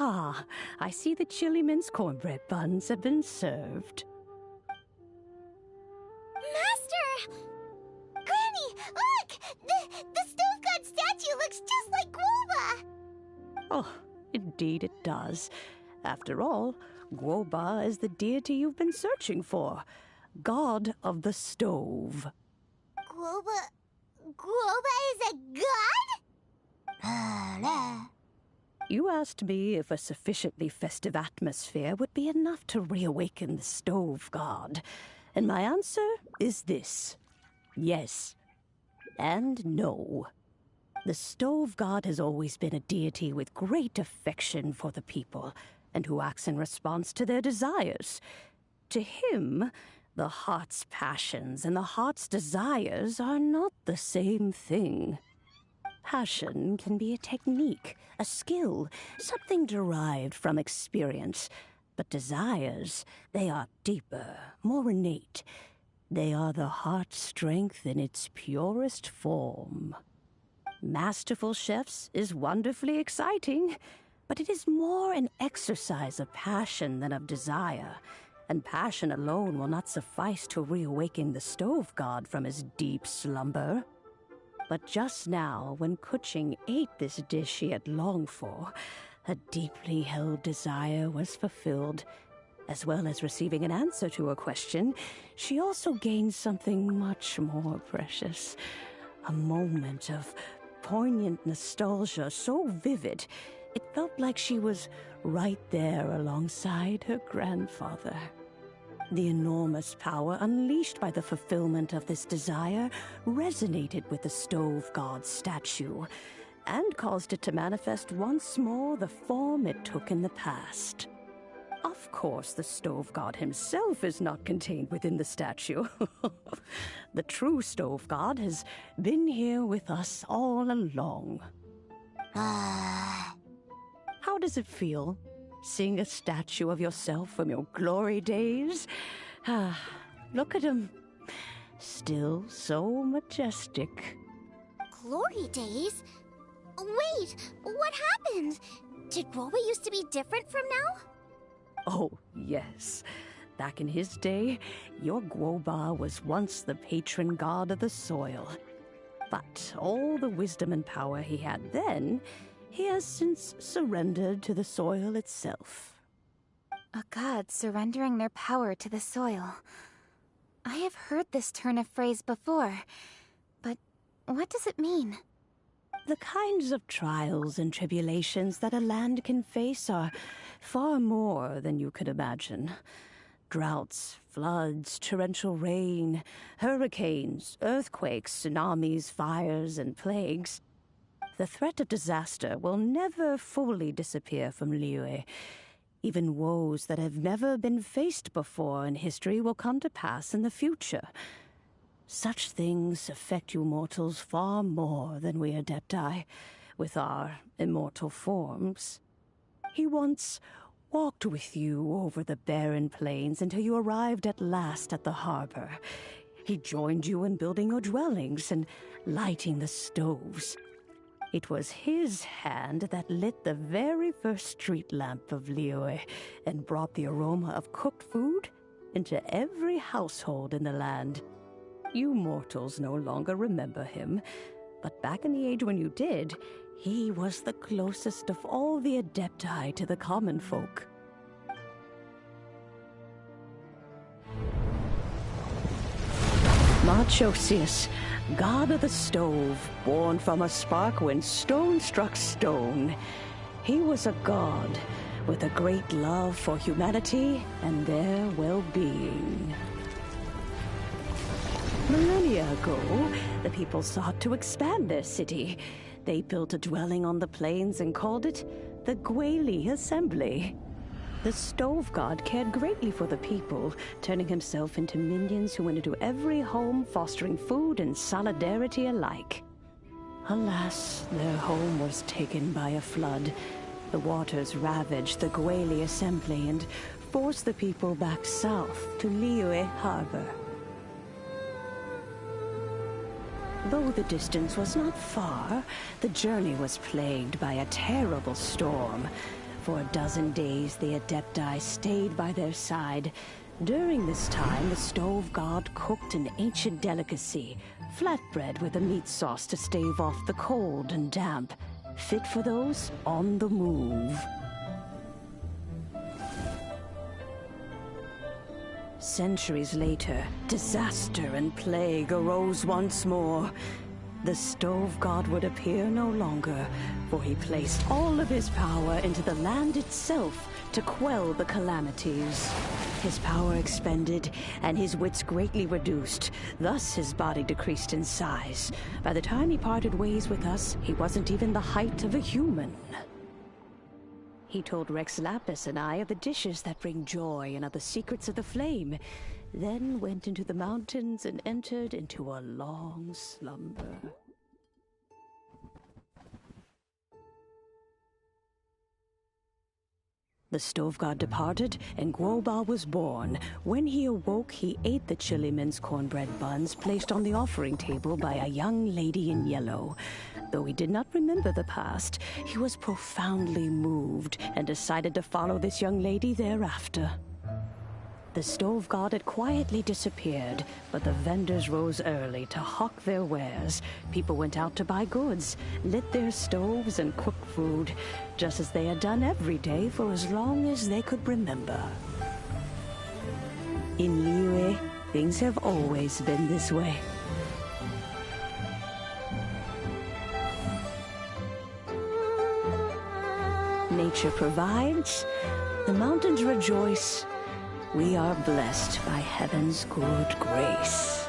Ah, I see the chili mince cornbread buns have been served. Master! Granny, look! The stove god statue looks just like Guoba! Oh, indeed it does. After all, Guoba is the deity you've been searching for. God of the stove. Guoba is a god? You asked me if a sufficiently festive atmosphere would be enough to reawaken the stove god. And my answer is this. Yes. And no. The stove god has always been a deity with great affection for the people, and who acts in response to their desires. To him, the heart's passions and the heart's desires are not the same thing. Passion can be a technique, a skill, something derived from experience. But desires, they are deeper, more innate. They are the heart's strength in its purest form. Masterful chefs is wonderfully exciting, but it is more an exercise of passion than of desire, and passion alone will not suffice to reawaken the stove god from his deep slumber. But just now, when Kuching ate this dish she had longed for, a deeply held desire was fulfilled. As well as receiving an answer to her question, she also gained something much more precious. A moment of poignant nostalgia so vivid, it felt like she was right there alongside her grandfather. The enormous power unleashed by the fulfillment of this desire resonated with the stove god's statue, and caused it to manifest once more the form it took in the past. Of course, the stove god himself is not contained within the statue. The true stove god has been here with us all along. How does it feel, seeing a statue of yourself from your glory days? Look at him. Still so majestic. Glory days? Wait, what happened? Did Guoba used to be different from now? Oh, yes. Back in his day, your Guoba was once the patron god of the soil. But all the wisdom and power he had then, he has since surrendered to the soil itself. A god surrendering their power to the soil. I have heard this turn of phrase before, but what does it mean? The kinds of trials and tribulations that a land can face are far more than you could imagine. Droughts, floods, torrential rain, hurricanes, earthquakes, tsunamis, fires, and plagues. The threat of disaster will never fully disappear from Liyue. Even woes that have never been faced before in history will come to pass in the future. Such things affect you mortals far more than we Adepti, with our immortal forms. He once walked with you over the barren plains until you arrived at last at the harbor. He joined you in building your dwellings and lighting the stoves. It was his hand that lit the very first street lamp of Liyue and brought the aroma of cooked food into every household in the land. You mortals no longer remember him, but back in the age when you did, he was the closest of all the Adepti to the common folk. Marchosius, god of the stove, born from a spark when stone struck stone. He was a god with a great love for humanity and their well-being. Millennia ago, the people sought to expand their city. They built a dwelling on the plains and called it the Guili Assembly. The stove god cared greatly for the people, turning himself into minions who went into every home, fostering food and solidarity alike. Alas, their home was taken by a flood. The waters ravaged the Guili Assembly and forced the people back south to Liyue Harbor. Though the distance was not far, the journey was plagued by a terrible storm. For a dozen days, the Adepti stayed by their side. During this time, the stove god cooked an ancient delicacy, flatbread with a meat sauce to stave off the cold and damp, fit for those on the move. Centuries later, disaster and plague arose once more. The stove god would appear no longer, for he placed all of his power into the land itself to quell the calamities. His power expended, and his wits greatly reduced. Thus his body decreased in size. By the time he parted ways with us, he wasn't even the height of a human. He told Rex Lapis and I of the dishes that bring joy and of the secrets of the flame, then went into the mountains and entered into a long slumber. The stove god departed, and Guoba was born. When he awoke, he ate the chili mince cornbread buns placed on the offering table by a young lady in yellow. Though he did not remember the past, he was profoundly moved and decided to follow this young lady thereafter. The stove god had quietly disappeared, but the vendors rose early to hawk their wares. People went out to buy goods, lit their stoves, and cooked food, just as they had done every day for as long as they could remember. In Liyue, things have always been this way. Nature provides, the mountains rejoice. We are blessed by heaven's good grace.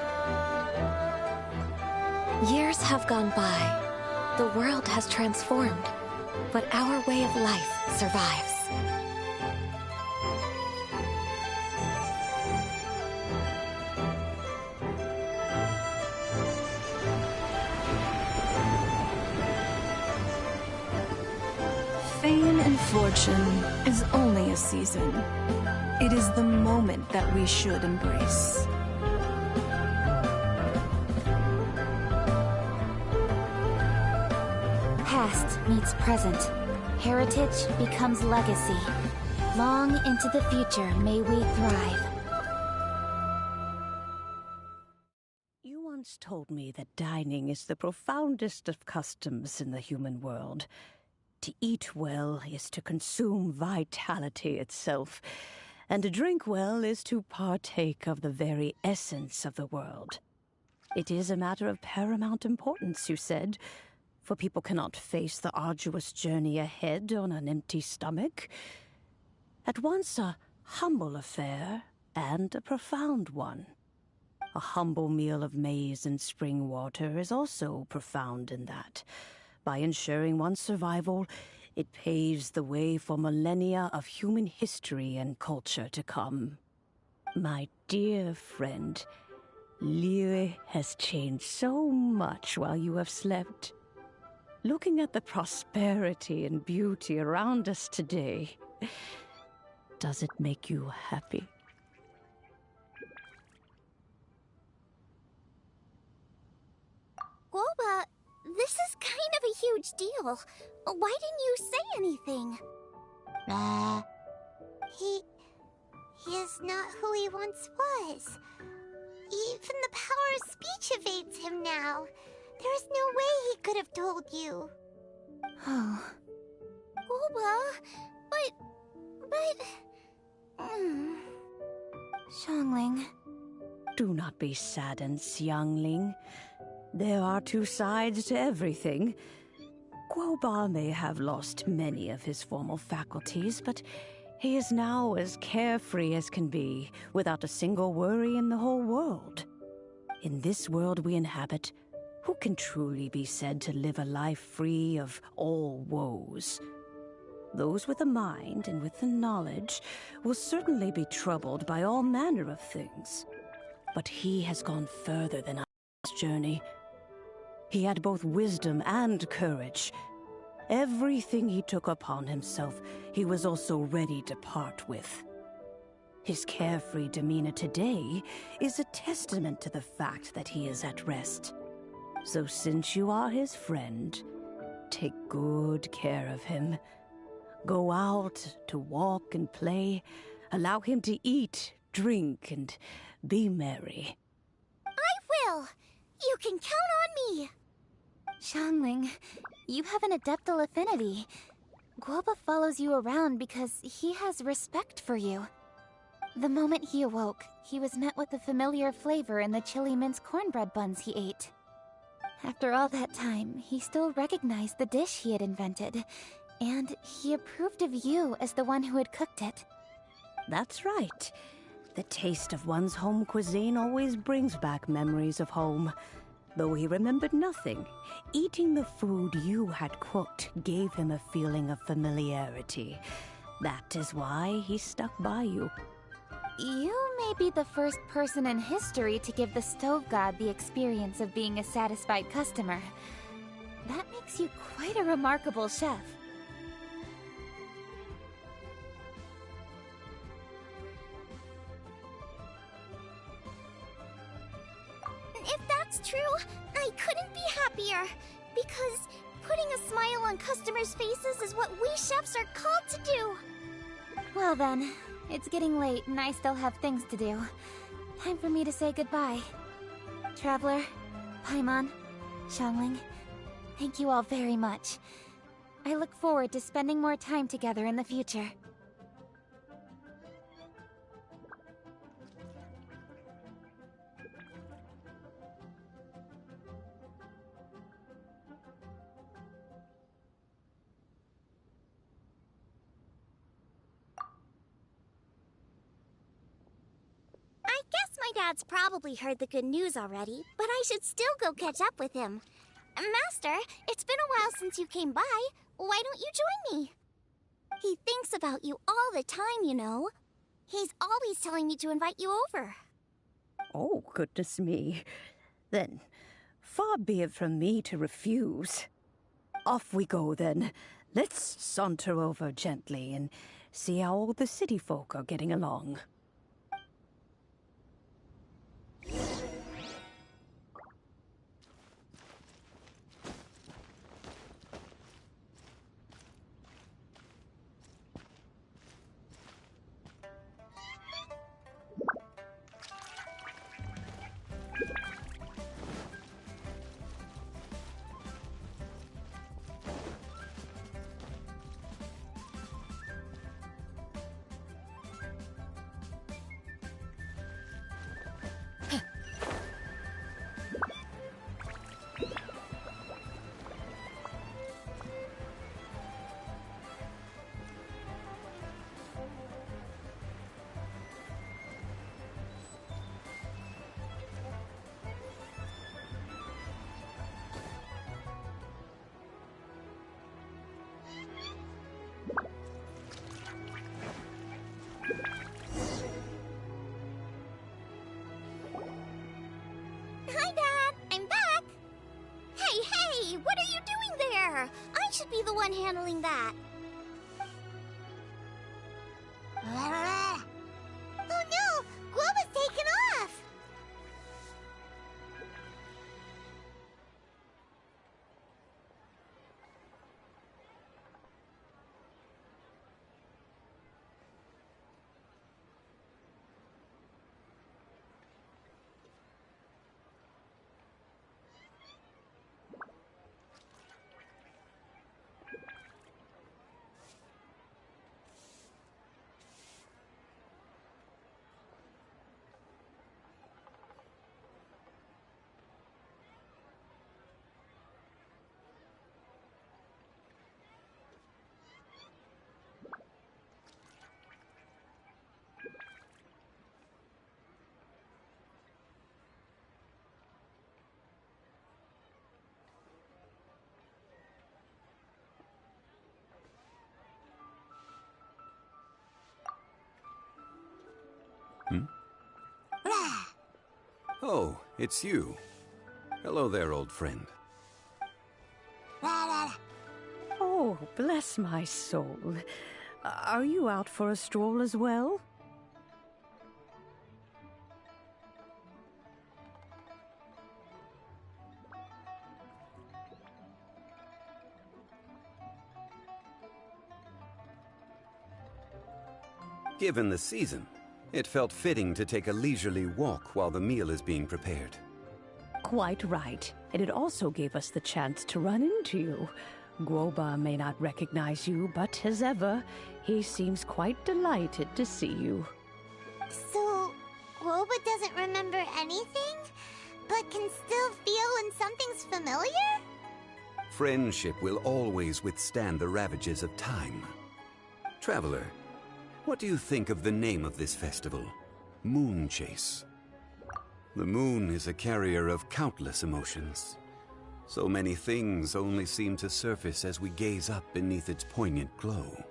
Years have gone by. The world has transformed, but our way of life survives. Fame and fortune is only a season. It is the moment that we should embrace. Past meets present. Heritage becomes legacy. Long into the future may we thrive. You once told me that dining is the profoundest of customs in the human world. To eat well is to consume vitality itself, and to drink well is to partake of the very essence of the world. It is a matter of paramount importance, you said, for people cannot face the arduous journey ahead on an empty stomach. At once a humble affair and a profound one. A humble meal of maize and spring water is also profound in that. By ensuring one's survival, it paves the way for millennia of human history and culture to come. My dear friend, Liyue has changed so much while you have slept. Looking at the prosperity and beauty around us today, does it make you happy? Guoba, this is kind of a huge deal. Why didn't you say anything? He is not who he once was. Even the power of speech evades him now. There is no way he could have told you. Oh. Guoba, but... Xiangling. Do not be saddened, Xiangling. There are two sides to everything. Guoba may have lost many of his formal faculties, but he is now as carefree as can be, without a single worry in the whole world. In this world we inhabit, who can truly be said to live a life free of all woes? Those with a mind and with the knowledge will certainly be troubled by all manner of things. But he has gone further than our journey. He had both wisdom and courage. Everything he took upon himself, he was also ready to part with. His carefree demeanor today is a testament to the fact that he is at rest. So since you are his friend, take good care of him. Go out to walk and play. Allow him to eat, drink, and be merry. I will! You can count on me! Xiangling, you have an adeptal affinity. Guoba follows you around because he has respect for you. The moment he awoke, he was met with the familiar flavor in the chili mince cornbread buns he ate. After all that time, he still recognized the dish he had invented, and he approved of you as the one who had cooked it. That's right. The taste of one's home cuisine always brings back memories of home. Though he remembered nothing, eating the food you had cooked gave him a feeling of familiarity. That is why he stuck by you. You may be the first person in history to give the stove god the experience of being a satisfied customer. That makes you quite a remarkable chef. If that's true, I couldn't be happier. Because putting a smile on customers' faces is what we chefs are called to do. Well then, it's getting late and I still have things to do. Time for me to say goodbye. Traveler, Paimon, Xiangling, thank you all very much. I look forward to spending more time together in the future. I guess my dad's probably heard the good news already, but I should still go catch up with him. Master, it's been a while since you came by. Why don't you join me? He thinks about you all the time, you know. He's always telling me to invite you over. Oh, goodness me. Then, far be it from me to refuse. Off we go, then. Let's saunter over gently and see how all the city folk are getting along. Hi, Dad! I'm back! Hey! What are you doing there? I should be the one handling that. Oh no! Guoba's taken off! Oh, it's you. Hello there, old friend. Oh, bless my soul. Are you out for a stroll as well? Given the season, it felt fitting to take a leisurely walk while the meal is being prepared. Quite right. And it also gave us the chance to run into you. Guoba may not recognize you, but as ever, he seems quite delighted to see you. So, Guoba doesn't remember anything, but can still feel when something's familiar? Friendship will always withstand the ravages of time. Traveler, what do you think of the name of this festival? Moon Chase. The moon is a carrier of countless emotions. So many things only seem to surface as we gaze up beneath its poignant glow.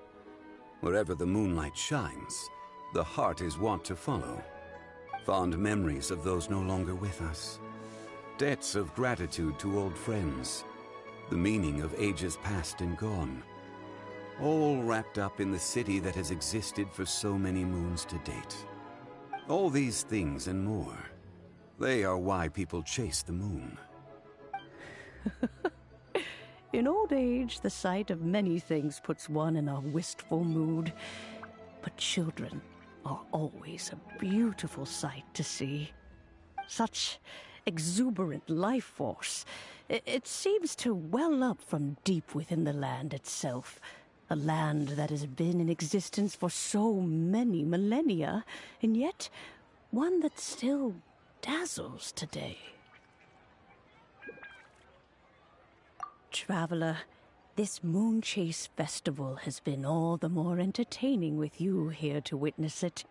Wherever the moonlight shines, the heart is wont to follow. Fond memories of those no longer with us. Debts of gratitude to old friends. The meaning of ages past and gone. All wrapped up in the city that has existed for so many moons to date. All these things and more. They are why people chase the moon. In old age, the sight of many things puts one in a wistful mood. But children are always a beautiful sight to see. Such exuberant life force. It seems to well up from deep within the land itself. A land that has been in existence for so many millennia, and yet one that still dazzles today. Traveler, this Moon Chase Festival has been all the more entertaining with you here to witness it.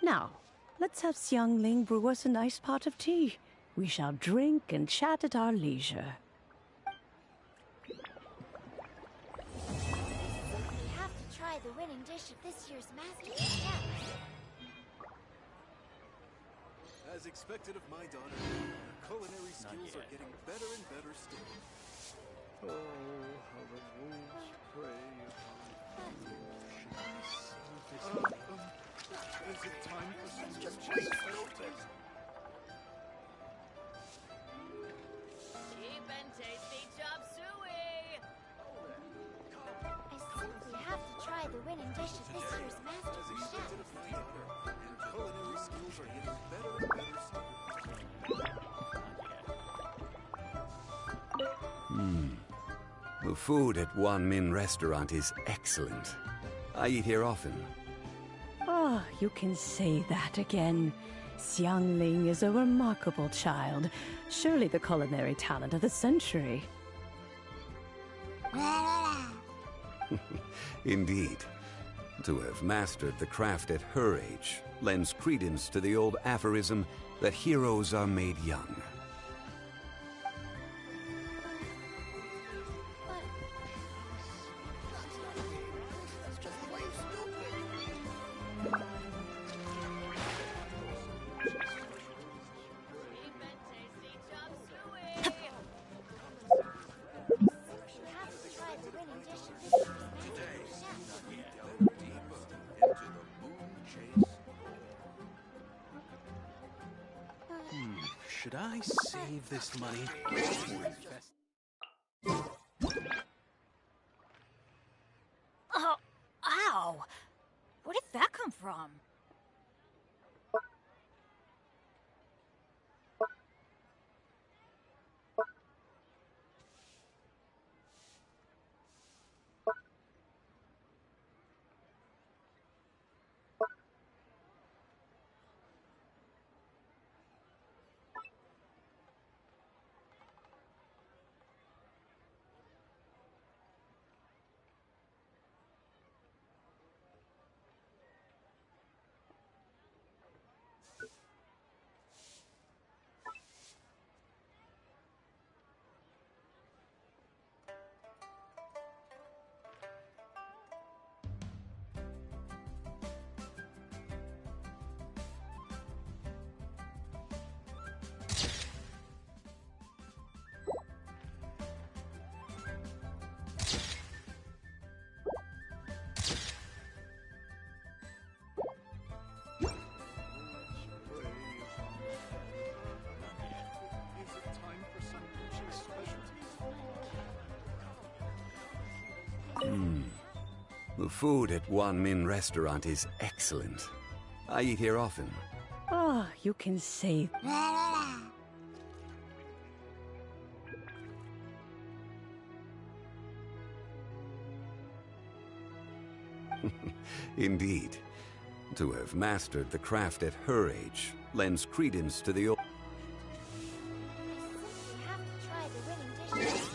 Now, let's have Xiangling brew us a nice pot of tea. We shall drink and chat at our leisure. We have to try the winning dish of this year's Master Chef. As expected of my daughter, her culinary skills are getting better and better still. Oh, how the wolves prey upon the is it time for some cheap and tasty chop suey! I simply have to try the winning dish of this year's Master Chef. And culinary skills are getting better and better still. The food at Wan Min Restaurant is excellent. I eat here often. Ah, you can say that again. Xiangling is a remarkable child. Surely the culinary talent of the century. Indeed. To have mastered the craft at her age lends credence to the old aphorism that heroes are made young. Should I save this money? Oh, ow! Where did that come from? The food at Wan Min restaurant is excellent. I eat here often. Ah, you can say Indeed. To have mastered the craft at her age lends credence to the old... You have to try the winning dishes.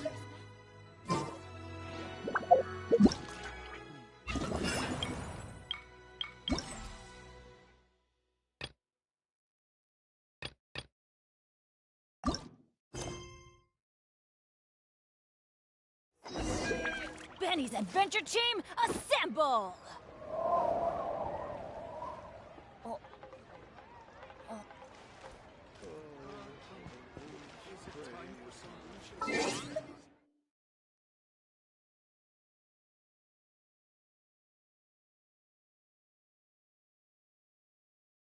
Benny's adventure team, assemble!